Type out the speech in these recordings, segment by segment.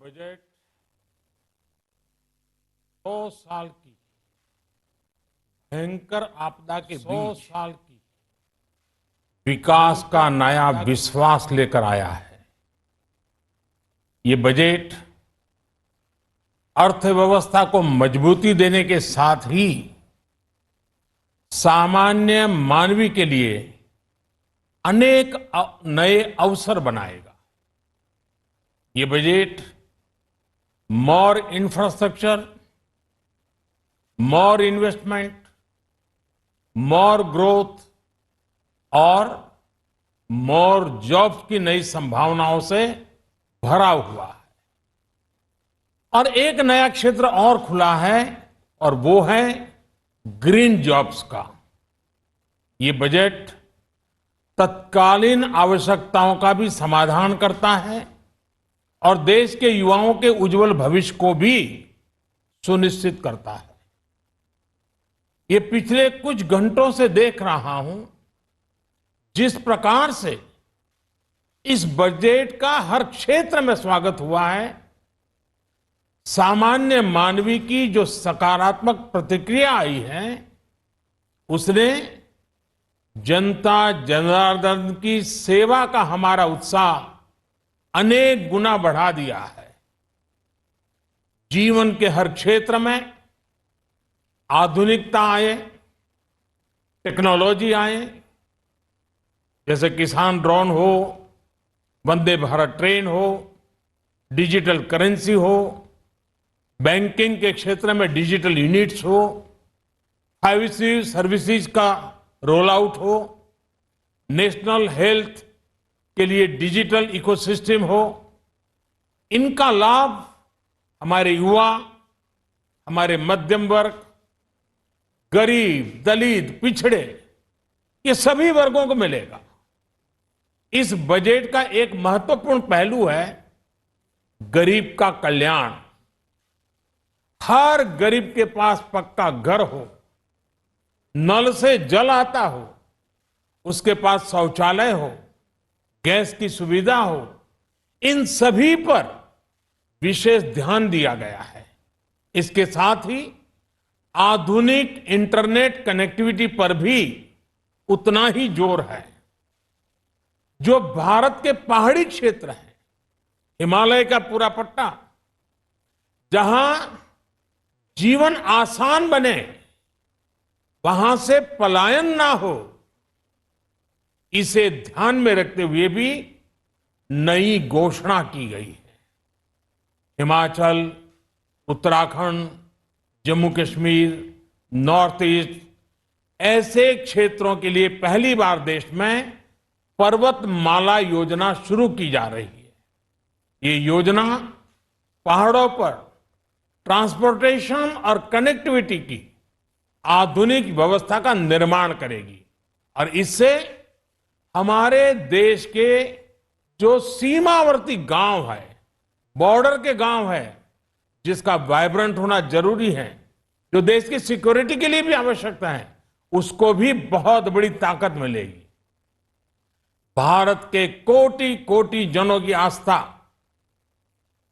Budget 100 साल की भयंकर आपदा के 100 साल की विकास का नया विश्वास लेकर आया है। ये बजट अर्थव्यवस्था को मजबूती देने के साथ ही सामान्य मानवी के लिए अनेक नए अवसर बनाएगा। ये बजट मोर इंफ्रास्ट्रक्चर, मोर इन्वेस्टमेंट, मोर ग्रोथ और मोर जॉब्स की नई संभावनाओं से भरा हुआ है। और एक नया क्षेत्र और खुला है और वो है ग्रीन जॉब्स का। ये बजट तत्कालीन आवश्यकताओं का भी समाधान करता है और देश के युवाओं के उज्जवल भविष्य को भी सुनिश्चित करता है। ये पिछले कुछ घंटों से देख रहा हूं जिस प्रकार से इस बजट का हर क्षेत्र में स्वागत हुआ है। सामान्य मानवी की जो सकारात्मक प्रतिक्रिया आई है उसने जनता जनार्दन की सेवा का हमारा उत्साह अनेक गुना बढ़ा दिया है। जीवन के हर क्षेत्र में आधुनिकता आए, टेक्नोलॉजी आए, जैसे किसान ड्रोन हो, वंदे भारत ट्रेन हो, डिजिटल करेंसी हो, बैंकिंग के क्षेत्र में डिजिटल यूनिट्स हो, 5G सर्विसेज का रोल आउट हो, नेशनल हेल्थ के लिए डिजिटल इकोसिस्टम हो। इनका लाभ हमारे युवा, हमारे मध्यम वर्ग, गरीब, दलित, पिछड़े, ये सभी वर्गों को मिलेगा। इस बजट का एक महत्वपूर्ण पहलू है गरीब का कल्याण। हर गरीब के पास पक्का घर हो, नल से जल आता हो, उसके पास शौचालय हो, गैस की सुविधा हो, इन सभी पर विशेष ध्यान दिया गया है। इसके साथ ही आधुनिक इंटरनेट कनेक्टिविटी पर भी उतना ही जोर है। जो भारत के पहाड़ी क्षेत्र हैं, हिमालय का पूरा पट्टा, जहां जीवन आसान बने, वहां से पलायन ना हो, इसे ध्यान में रखते हुए भी नई घोषणा की गई है। हिमाचल, उत्तराखंड, जम्मू कश्मीर, नॉर्थ ईस्ट ऐसे क्षेत्रों के लिए पहली बार देश में पर्वतमाला योजना शुरू की जा रही है। ये योजना पहाड़ों पर ट्रांसपोर्टेशन और कनेक्टिविटी की आधुनिक व्यवस्था का निर्माण करेगी और इससे हमारे देश के जो सीमावर्ती गांव है, बॉर्डर के गांव है, जिसका वाइब्रेंट होना जरूरी है, जो देश की सिक्योरिटी के लिए भी आवश्यकता है, उसको भी बहुत बड़ी ताकत मिलेगी। भारत के कोटि कोटि जनों की आस्था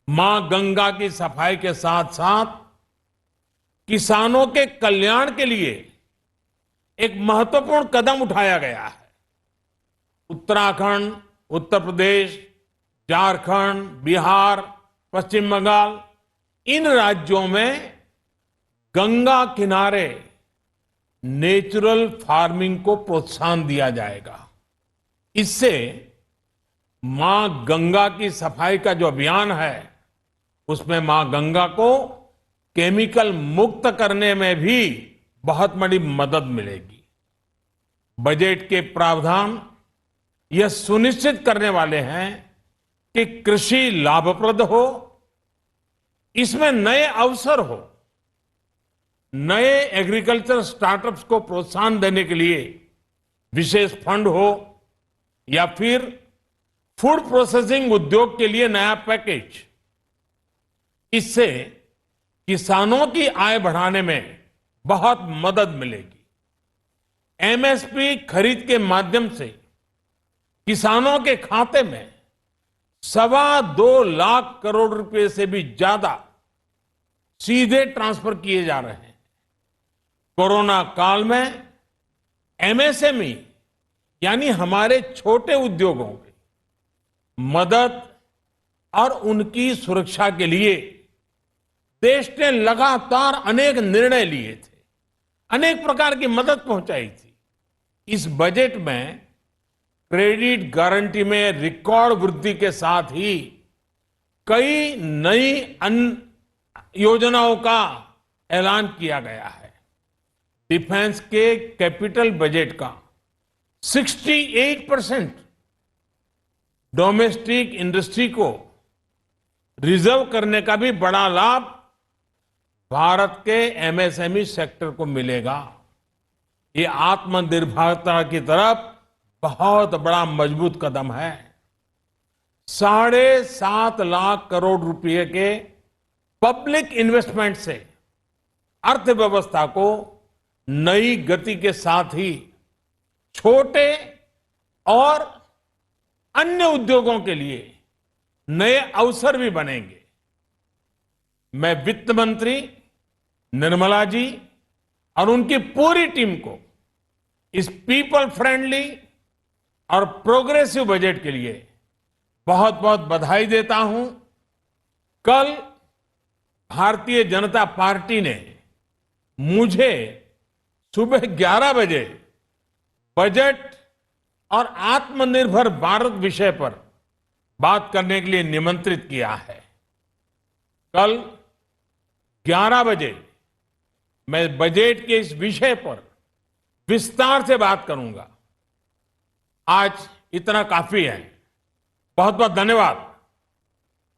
मां गंगा की सफाई के साथ साथ किसानों के कल्याण के लिए एक महत्वपूर्ण कदम उठाया गया है। उत्तराखंड, उत्तर प्रदेश, झारखंड, बिहार, पश्चिम बंगाल, इन राज्यों में गंगा किनारे नेचुरल फार्मिंग को प्रोत्साहन दिया जाएगा। इससे मां गंगा की सफाई का जो अभियान है उसमें मां गंगा को केमिकल मुक्त करने में भी बहुत बड़ी मदद मिलेगी। बजट के प्रावधान यह सुनिश्चित करने वाले हैं कि कृषि लाभप्रद हो, इसमें नए अवसर हो, नए एग्रीकल्चर स्टार्टअप्स को प्रोत्साहन देने के लिए विशेष फंड हो या फिर फूड प्रोसेसिंग उद्योग के लिए नया पैकेज। इससे किसानों की आय बढ़ाने में बहुत मदद मिलेगी। एमएसपी खरीद के माध्यम से किसानों के खाते में 2.25 लाख करोड़ रुपए से भी ज्यादा सीधे ट्रांसफर किए जा रहे हैं। कोरोना काल में एमएसएमई यानी हमारे छोटे उद्योगों की मदद और उनकी सुरक्षा के लिए देश ने लगातार अनेक निर्णय लिए थे, अनेक प्रकार की मदद पहुंचाई थी। इस बजट में क्रेडिट गारंटी में रिकॉर्ड वृद्धि के साथ ही कई नई योजनाओं का ऐलान किया गया है। डिफेंस के कैपिटल बजट का 68% डोमेस्टिक इंडस्ट्री को रिजर्व करने का भी बड़ा लाभ भारत के एमएसएमई सेक्टर को मिलेगा। ये आत्मनिर्भरता की तरफ बहुत बड़ा मजबूत कदम है। 7.5 लाख करोड़ रुपए के पब्लिक इन्वेस्टमेंट से अर्थव्यवस्था को नई गति के साथ ही छोटे और अन्य उद्योगों के लिए नए अवसर भी बनेंगे। मैं वित्त मंत्री निर्मला जी और उनकी पूरी टीम को इस पीपल फ्रेंडली और प्रोग्रेसिव बजट के लिए बहुत बहुत बधाई देता हूं। कल भारतीय जनता पार्टी ने मुझे सुबह 11 बजे बजट और आत्मनिर्भर भारत विषय पर बात करने के लिए निमंत्रित किया है। कल 11 बजे मैं बजट के इस विषय पर विस्तार से बात करूंगा। आज इतना काफी है। बहुत बहुत धन्यवाद।